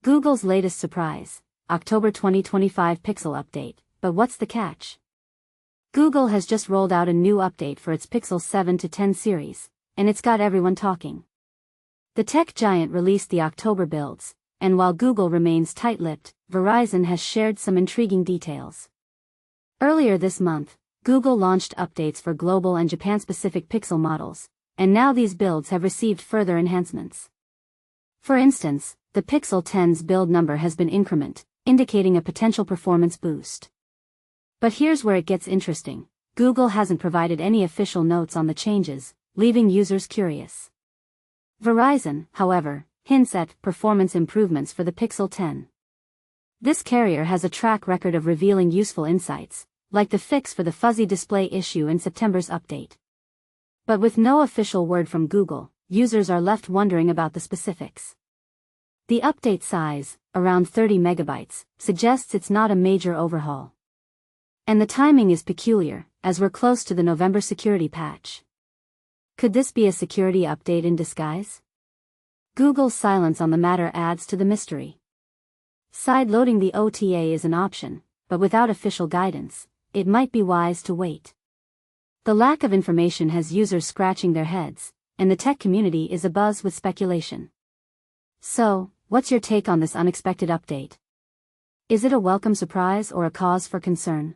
Google's latest surprise, October 2025 Pixel update, but what's the catch? Google has just rolled out a new update for its Pixel 7 to 10 series, and it's got everyone talking. The tech giant released the October builds, and while Google remains tight-lipped, Verizon has shared some intriguing details. Earlier this month, Google launched updates for global and Japan-specific Pixel models, and now these builds have received further enhancements. For instance, the Pixel 10's build number has been incremented, indicating a potential performance boost. But here's where it gets interesting. Google hasn't provided any official notes on the changes, leaving users curious. Verizon, however, hints at performance improvements for the Pixel 10. This carrier has a track record of revealing useful insights, like the fix for the fuzzy display issue in September's update. But with no official word from Google, users are left wondering about the specifics. The update size, around 30 megabytes, suggests it's not a major overhaul. And the timing is peculiar, as we're close to the November security patch. Could this be a security update in disguise? Google's silence on the matter adds to the mystery. Sideloading the OTA is an option, but without official guidance, it might be wise to wait. The lack of information has users scratching their heads, and the tech community is abuzz with speculation. So, what's your take on this unexpected update? Is it a welcome surprise or a cause for concern?